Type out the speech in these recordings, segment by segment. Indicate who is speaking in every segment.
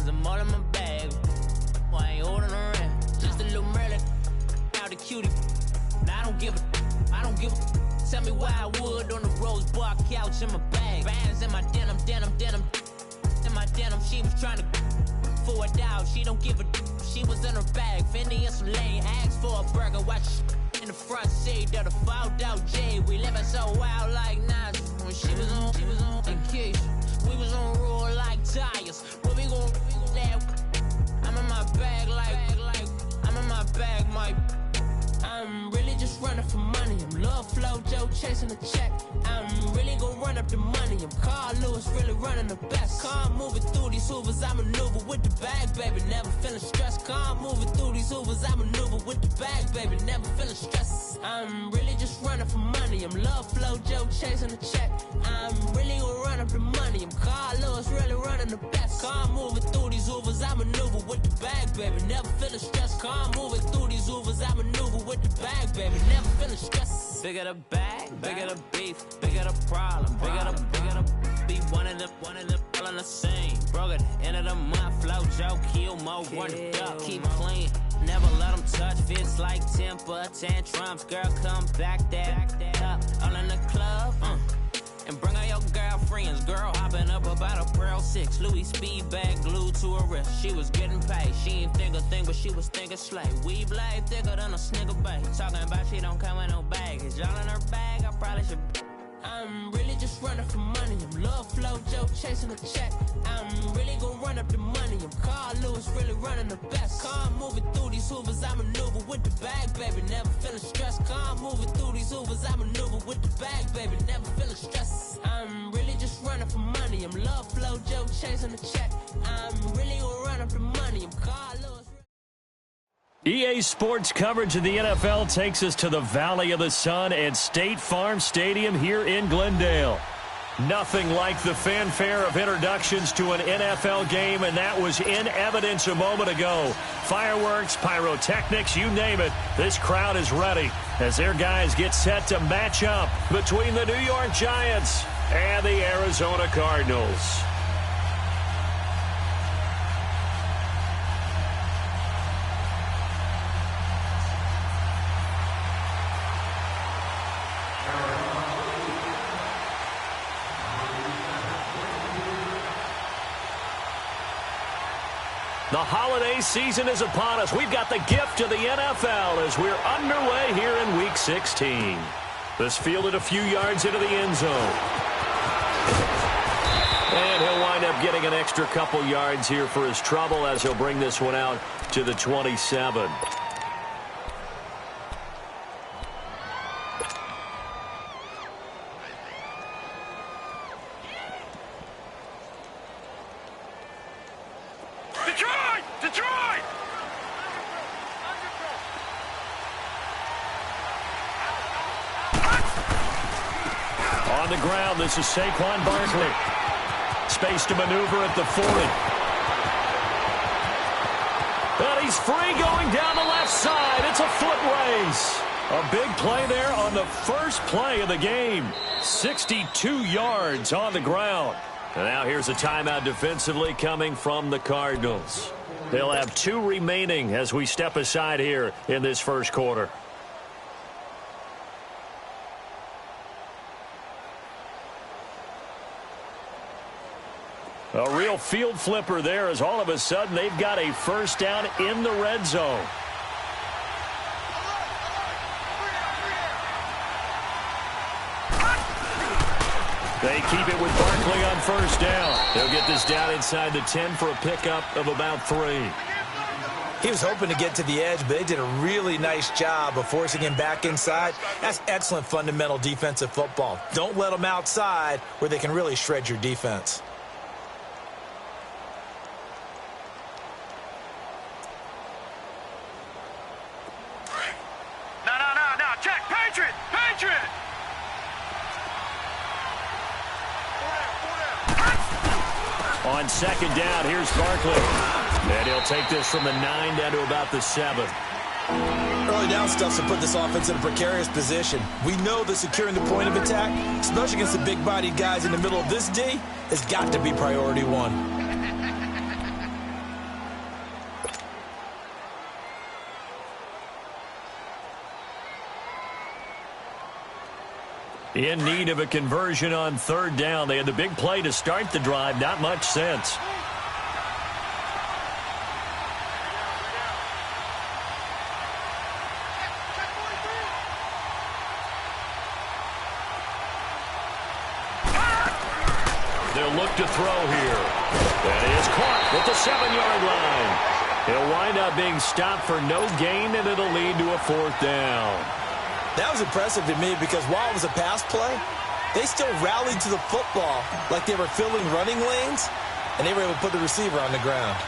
Speaker 1: bands, I'm all in my bag. Well, I ain't holding her in. Just a little Merlin, out the cutie. Now I don't give a. Tell me why I would on the rose bar couch in my bag. Bands in my denim. In my denim, she was trying to for it out. She don't give a. She was in her bag. Fendi and some lane. Asked for a burger. Watch in the front seat of the fouled out J. We living so wild like Nas. When she was on and Keisha. We was on roll like tires. Where we gon' I'm in my bag like I'm in my bag, Mike. I'm really just running for money. I'm Love Flow Joe chasing the check. I'm really gonna run up the money. I'm Carl Lewis, really running the best. Car moving through these Hoovers, I maneuver with the bag, baby. Never feeling stressed. Car moving through these Hoovers, I maneuver with the bag, baby. Never feeling stressed. I'm really just running for money. I'm Love Flow Joe chasing the check. I'm really gonna run up the money. I'm Carl Lewis, really running the best. Car moving through these Hoovers, I maneuver with the bag, baby. Never feeling stressed. Car moving through these Hoovers, I maneuver with the bag, baby. Never feeling stressed. Bigger the bag, bigger the beef, bigger the problem, bigger the be one of the all in the same. Broke at the end of the month, Flow Joe, kill mo, run it up, keep clean. Never let them touch, fits like temper tantrums. Girl, come back that up, all in the club, and bring all your girlfriends. Girl hopping up about a Pearl 6 Louis speed bag glued to her wrist. She was getting paid. She ain't think a thing, but she was thinking slay. We blade thicker than a snicker bag. Talking about she don't come with no baggage. Y'all in her bag, I probably should. I'm really just running for money. I'm Love Flow Joe chasing the check. I'm really gonna run up the money. I'm Carl Lewis, really running the best. Car moving through these Hoovers, I maneuver with the bag, baby. Never feeling stressed. Car moving through these Hoovers, I maneuver with the bag, baby. Never feeling stressed. I'm really just running for money. I'm Love Flow Joe chasing the check. I'm really gonna run up the money. I'm Carl Lewis.
Speaker 2: EA Sports coverage of the NFL takes us to the Valley of the Sun at State Farm Stadium here in Glendale. Nothing like the fanfare of introductions to an NFL game, and that was in evidence a moment ago. Fireworks, pyrotechnics, you name it. This crowd is ready as their guys get set to match up between the New York Giants and the Arizona Cardinals. The holiday season is upon us. We've got the gift of the NFL as we're underway here in Week 16. This fielded a few yards into the end zone. And he'll wind up getting an extra couple yards here for his trouble as he'll bring this one out to the 27. On the ground, this is Saquon Barkley. Space to maneuver at the 40. And he's free going down the left side. It's a foot race. A big play there on the first play of the game. 62 yards on the ground. And now here's a timeout defensively coming from the Cardinals. They'll have 2 remaining as we step aside here in this first quarter. A real field flipper there as all of a sudden they've got a first down in the red zone. They keep it with Barkley on first down. They'll get this down inside the 10 for a pickup of about 3.
Speaker 3: He was hoping to get to the edge, but they did a really nice job of forcing him back inside. That's excellent fundamental defensive football. Don't let them outside where they can really shred your defense.
Speaker 4: No, check, Patriot!
Speaker 2: On second down, here's Barkley. And he'll take this from the 9 down to about the 7.
Speaker 3: Early down stuff to put this offense in a precarious position. We know that securing the point of attack, especially against the big-bodied guys in the middle of this D, has got to be priority 1.
Speaker 2: In need of a conversion on third down. They had the big play to start the drive. Not much sense. They'll look to throw here. That is caught at the 7-yard line. He'll wind up being stopped for no gain, and it'll lead to a fourth down.
Speaker 3: That was impressive to me because while it was a pass play, they still rallied to the football like they were filling running lanes, and they were able to put the receiver on the ground.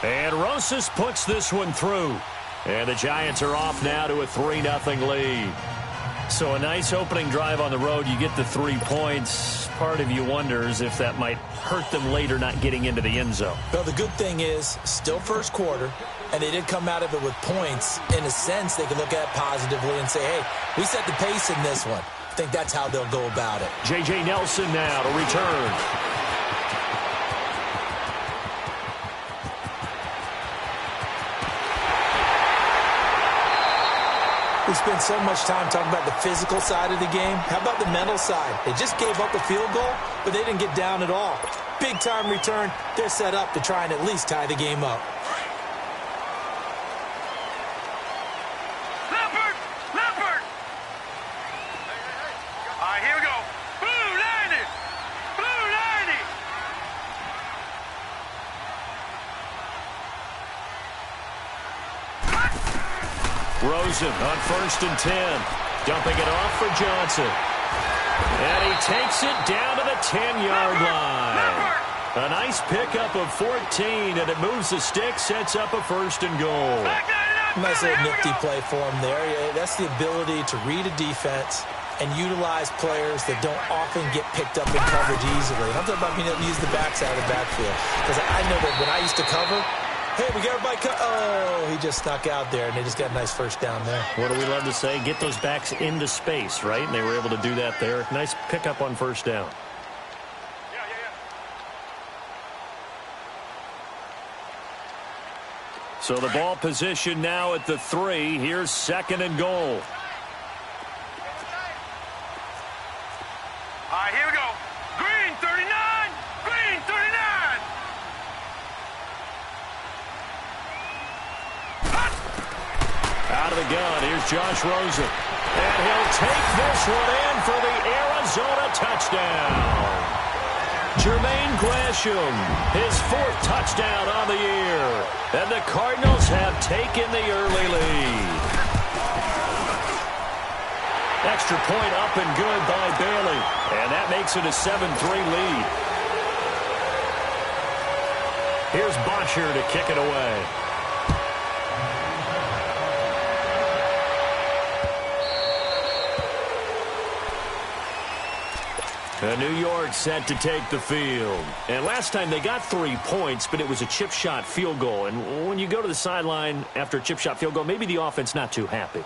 Speaker 2: And Rosas puts this one through. And the Giants are off now to a 3-0 lead. So a nice opening drive on the road. You get the 3 points. Part of you wonders if that might hurt them later not getting into the end zone.
Speaker 3: Well, the good thing is, still first quarter, and they did come out of it with points. In a sense, they can look at it positively and say, hey, we set the pace in this one. I think that's how they'll go about it.
Speaker 2: J.J. Nelson now to return.
Speaker 3: We spent so much time talking about the physical side of the game. How about the mental side? They just gave up a field goal, but they didn't get down at all. Big-time return. They're set up to try and at least tie the game up.
Speaker 4: Leopard! Leopard! All right, here we go. Blue 90! Blue 90!
Speaker 2: Rosen on 1st and 10. Dumping it off for Johnson. And he takes it down to the 10-yard line. A nice pickup of 14, and it moves the stick, sets up a 1st and goal.
Speaker 3: Nice little nifty play for him there. Yeah, that's the ability to read a defense and utilize players that don't often get picked up in coverage easily. And I'm talking about being able to use the backside of the backfield. Because I know that when I used to cover, hey, we got everybody oh, he just snuck out there, and they just got a nice first down there.
Speaker 2: What do we love to say? Get those backs into space, right? And they were able to do that there. Nice pickup on 1st down. So the ball position now at the 3. Here's 2nd and goal.
Speaker 4: All right, here we go. Green 39! Green 39!
Speaker 2: Out of the gun, here's Josh Rosen. And he'll take this one in for the Arizona touchdown. Jermaine Gresham, his 4th touchdown on the year. And the Cardinals have taken the early lead. Extra point up and good by Bailey. And that makes it a 7-3 lead. Here's Bosher to kick it away. New York set to take the field. And last time they got 3 points, but it was a chip shot field goal. And when you go to the sideline after a chip shot field goal, maybe the offense not too happy.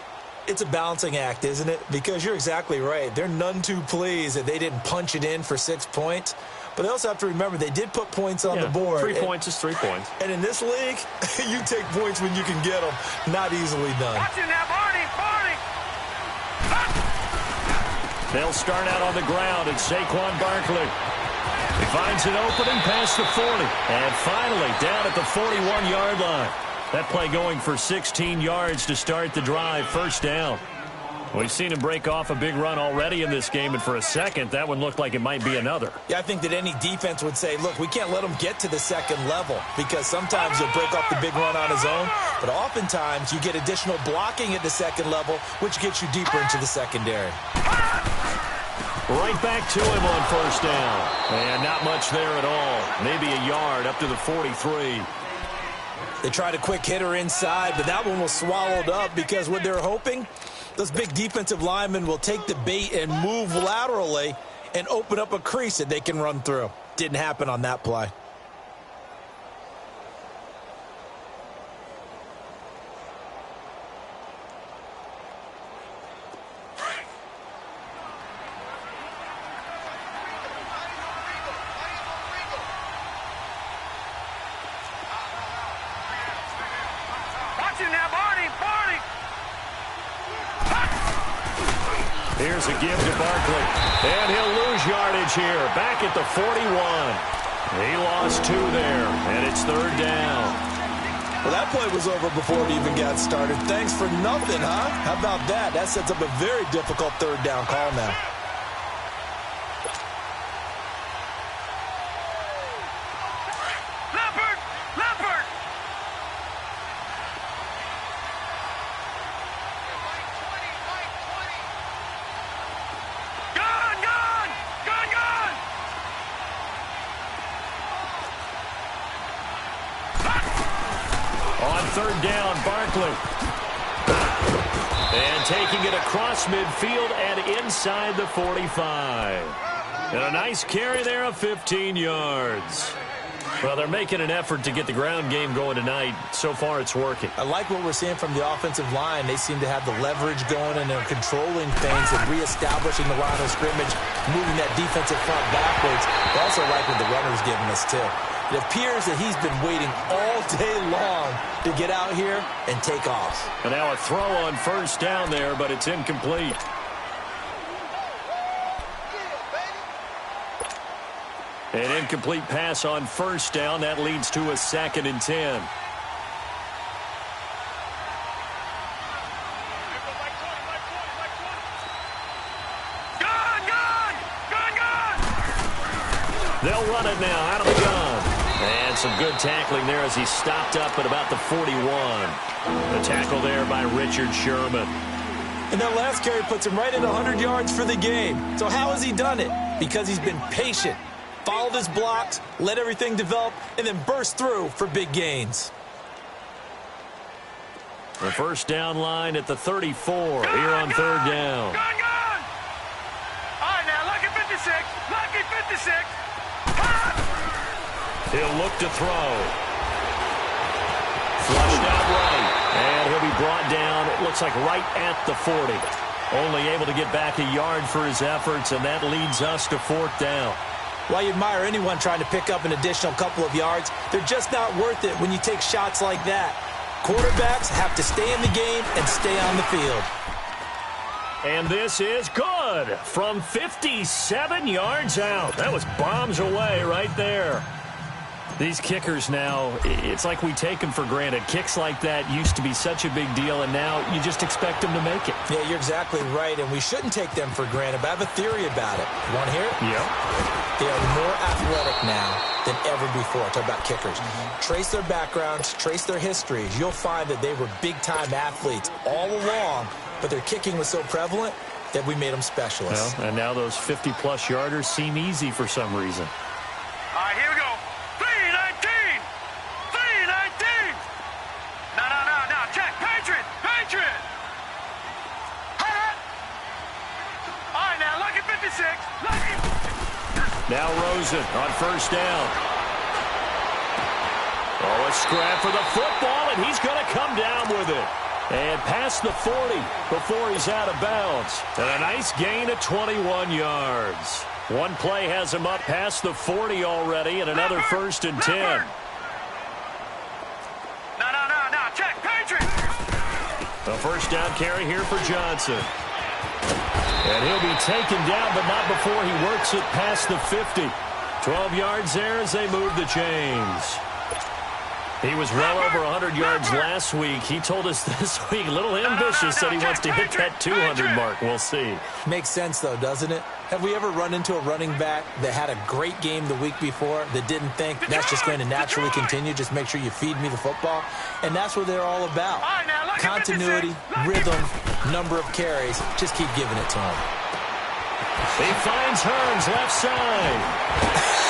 Speaker 3: It's a balancing act, isn't it? Because you're exactly right. They're none too pleased that they didn't punch it in for 6 points. But they also have to remember they did put points on the board.
Speaker 2: 3 points is 3 points.
Speaker 3: And in this league, you take points when you can get them. Not easily done.
Speaker 4: Watch it now, Barney! Barney!
Speaker 2: They'll start out on the ground, and Saquon Barkley. He finds an opening past the 40. And finally, down at the 41-yard line. That play going for 16 yards to start the drive. 1st down. We've seen him break off a big run already in this game, and for a second, that one looked like it might be another.
Speaker 3: Yeah, I think that any defense would say, look, we can't let him get to the 2nd level because sometimes he'll break off the big run on his own, but oftentimes you get additional blocking at the 2nd level, which gets you deeper into the secondary.
Speaker 2: Right back to him on 1st down. And not much there at all. Maybe a yard up to the 43.
Speaker 3: They tried a quick hitter inside, but that one was swallowed up because what they're hoping, those big defensive linemen will take the bait and move laterally and open up a crease that they can run through. Didn't happen on that play.
Speaker 2: Here's a give to Barkley. And he'll lose yardage here. Back at the 41. He lost 2 there, and it's 3rd down.
Speaker 3: Well, that play was over before it even got started. Thanks for nothing, huh? How about that? That sets up a very difficult 3rd down call now.
Speaker 4: Leopard! Leopard! Gone! Gone! Gone! Gone!
Speaker 2: On 3rd down, Barkley. And taking it across midfield and inside the 45. And a nice carry there of 15 yards. Well, they're making an effort to get the ground game going tonight. So far, it's working.
Speaker 3: I like what we're seeing from the offensive line. They seem to have the leverage going, and they're controlling things and reestablishing the line of scrimmage, moving that defensive front backwards. I also like what the runner's giving us, too. It appears that he's been waiting all day long to get out here and take off.
Speaker 2: And now a throw on 1st down there, but it's incomplete. An incomplete pass on 1st down. That leads to a 2nd and 10.
Speaker 4: Gone! Gone! Gone! Gone!
Speaker 2: They'll run it now out of the gun. And some good tackling there as he stopped up at about the 41. The tackle there by Richard Sherman.
Speaker 3: And that last carry puts him right at 100 yards for the game. So how has he done it? Because he's been patient. Followed his blocks, let everything develop, and then burst through for big gains.
Speaker 2: The 1st down line at the 34 here on 3rd down.
Speaker 4: Gone! Gone! All right, now, lucky 56. Lucky 56.
Speaker 2: He'll look to throw. Flushed out right. And he'll be brought down, it looks like right at the 40. Only able to get back a yard for his efforts, and that leads us to 4th down.
Speaker 3: While you admire anyone trying to pick up an additional couple of yards, they're just not worth it when you take shots like that. Quarterbacks have to stay in the game and stay on the field.
Speaker 2: And this is good from 57 yards out. That was bombs away right there. These kickers now, it's like we take them for granted. Kicks like that used to be such a big deal, and now you just expect them to make it.
Speaker 3: Yeah, you're exactly right, and we shouldn't take them for granted, but I have a theory about it. You want to hear it?
Speaker 2: Yeah.
Speaker 3: They are more athletic now than ever before. Talk about kickers. Trace their backgrounds, trace their histories. You'll find that they were big-time athletes all along, but their kicking was so prevalent that we made them specialists.
Speaker 2: Well, and now those 50-plus yarders seem easy for some reason.
Speaker 4: All right, here we go. 319! 319! No, check. Patriot! Patriot! All right, now, lucky 56. Lucky...
Speaker 2: Now Rosen on 1st down. Oh, a scrap for the football, and he's going to come down with it. And past the 40 before he's out of bounds. And a nice gain of 21 yards. One play has him up past the 40 already, and another 1st and 10.
Speaker 4: No, check. Patriot!
Speaker 2: A 1st down carry here for Johnson. And he'll be taken down, but not before he works it past the 50. 12 yards there as they move the chains. He was well over 100 yards last week. He told us this week, a little ambitious, said he wants to hit that 200 mark. We'll see.
Speaker 3: Makes sense, though, doesn't it? Have we ever run into a running back that had a great game the week before that didn't think that's just going to naturally continue? Just make sure you feed me the football. And that's what they're all about. Continuity, rhythm, number of carries. Just keep giving it to him.
Speaker 2: He finds Hearns left side.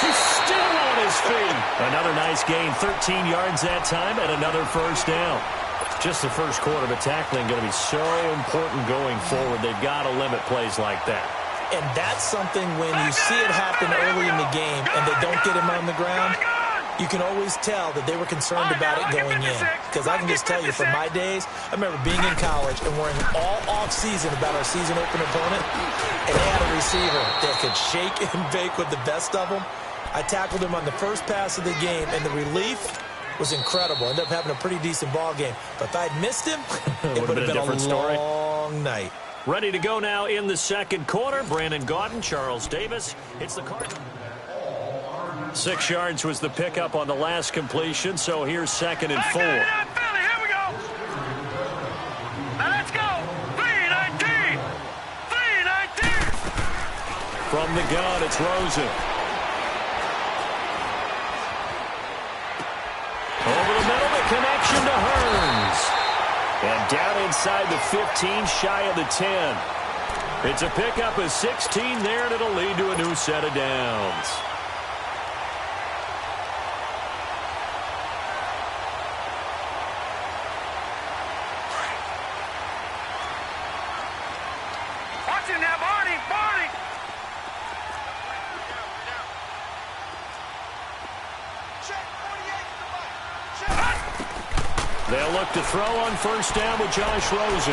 Speaker 2: He's still on his feet. Another nice gain, 13 yards that time, and another 1st down. Just the first quarter, but tackling going to be so important going forward. They've got to limit plays like that.
Speaker 3: And that's something when you see it happen early in the game and they don't get him on the ground, you can always tell that they were concerned about it going in. Because I can just tell you from my days, I remember being in college and worrying all off-season about our season open opponent, and they had a receiver that could shake and bake with the best of them. I tackled him on the first pass of the game, and the relief was incredible. Ended up having a pretty decent ball game. But if I'd missed him, it would have been a long night.
Speaker 2: Ready to go now in the second quarter. Brandon Gaudin, Charles Davis. It's the Cardinals. 6 yards was the pickup on the last completion, so here's 2nd and 4.
Speaker 4: Here we go. Now let's go. 3-19. 3-19.
Speaker 2: From the gun, it's Rosen. Over the middle, the connection to Hearns. And down inside the 15, shy of the 10. It's a pickup of 16 there, and it'll lead to a new set of downs.
Speaker 4: Watching now, Barney.
Speaker 2: They'll look to throw on first down with Josh Rosen.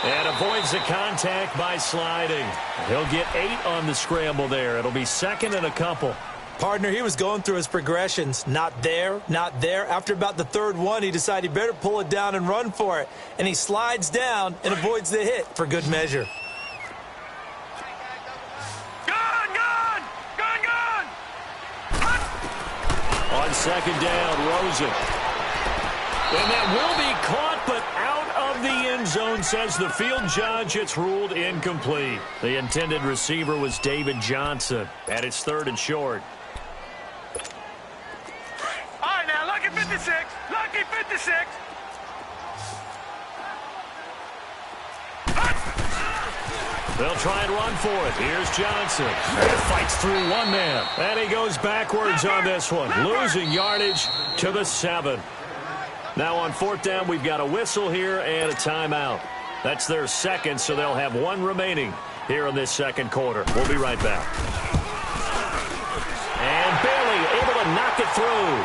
Speaker 2: And avoids the contact by sliding. He'll get 8 on the scramble there. It'll be 2nd and a couple.
Speaker 3: Partner, he was going through his progressions. Not there, not there. After about the 3rd one, he decided he better pull it down and run for it. And he slides down and avoids the hit for good measure.
Speaker 2: On 2nd down, Rosen. And that will be caught, but out of the end zone, says the field judge. It's ruled incomplete. The intended receiver was David Johnson, and it's 3rd and short.
Speaker 4: All right, now, lucky 56. Lucky 56.
Speaker 2: They'll try and run for it. Here's Johnson. And fights through one man. And he goes backwards on this one, losing yardage to the 7. Now on 4th down, we've got a whistle here and a timeout. That's their 2nd, so they'll have 1 remaining here in this 2nd quarter. We'll be right back. And Bailey able to knock it through.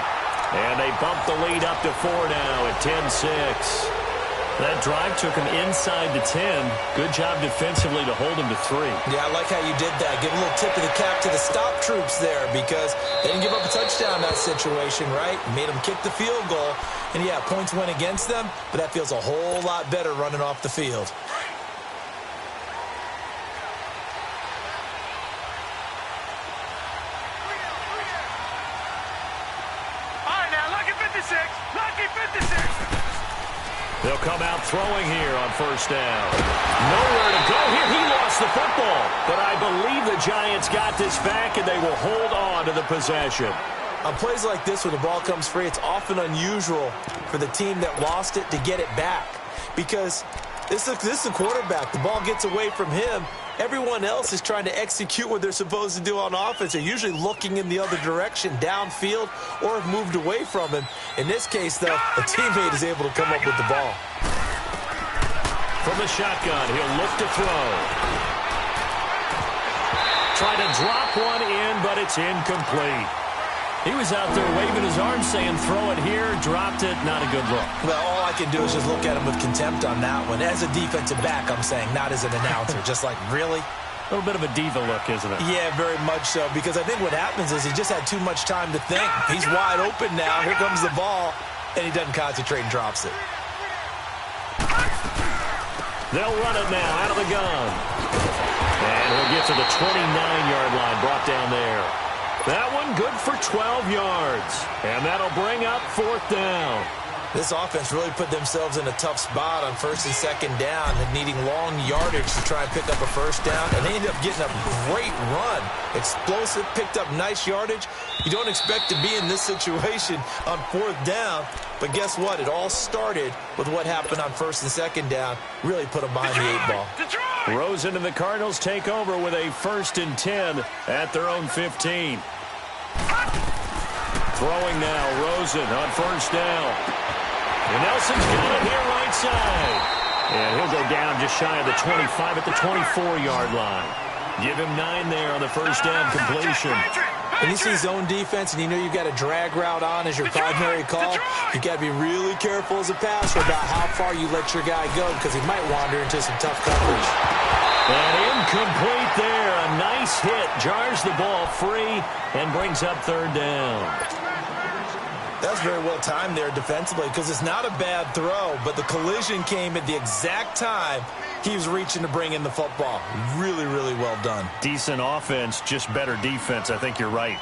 Speaker 2: And they bump the lead up to 4 now at 10-6. That drive took him inside the 10. Good job defensively to hold him to 3.
Speaker 3: Yeah, I like how you did that. Give a little tip of the cap to the stop troops there because they didn't give up a touchdown in that situation, right? Made them kick the field goal. And, yeah, points went against them, but that feels a whole lot better running off the field.
Speaker 4: All right, now, lucky 56. Lucky 56.
Speaker 2: They'll come out throwing here on first down. Nowhere to go here. He lost the football. But I believe the Giants got this back, and they will hold on to the possession.
Speaker 3: On plays like this where the ball comes free, it's often unusual for the team that lost it to get it back. Because this is a quarterback. The ball gets away from him. Everyone else is trying to execute what they're supposed to do on offense. They're usually looking in the other direction, downfield, or have moved away from him. In this case, though, a teammate is able to come up with the ball.
Speaker 2: From the shotgun, he'll look to throw. Try to drop one in, but it's incomplete. He was out there waving his arms saying, throw it here, dropped it, not a good look.
Speaker 3: Well, all I can do is just look at him with contempt on that one. As a defensive back, I'm saying, not as an announcer. Just like, really?
Speaker 2: A little bit of a diva look, isn't it?
Speaker 3: Yeah, very much so, because I think what happens is he just had too much time to think. He's wide open now. Here comes the ball, and he doesn't concentrate and drops it.
Speaker 2: They'll run it now out of the gun. And he'll get to the 29-yard line, brought down there. That one good for 12 yards. And that'll bring up 4th down.
Speaker 3: This offense really put themselves in a tough spot on 1st and 2nd down, needing long yardage to try and pick up a first down. And they ended up getting a great run. Explosive, picked up nice yardage. You don't expect to be in this situation on 4th down. But guess what? It all started with what happened on 1st and 2nd down. Really put them behind the 8 ball.
Speaker 2: Rosen and the Cardinals take over with a 1st and 10 at their own 15. Throwing now, Rosen on first down. And Nelson's got it here right side. And he'll go down just shy of the 25 at the 24-yard line. Give him 9 there on the first down completion.
Speaker 3: When you see zone defense and you know you've got a drag route on as your primary call, you've got to be really careful as a passer about how far you let your guy go because he might wander into some tough coverage.
Speaker 2: And incomplete there. A nice hit. Jars the ball free and brings up 3rd down.
Speaker 3: That's very well timed there defensively because it's not a bad throw, but the collision came at the exact time he was reaching to bring in the football. Really, really well done.
Speaker 2: Decent offense, just better defense. I think you're right.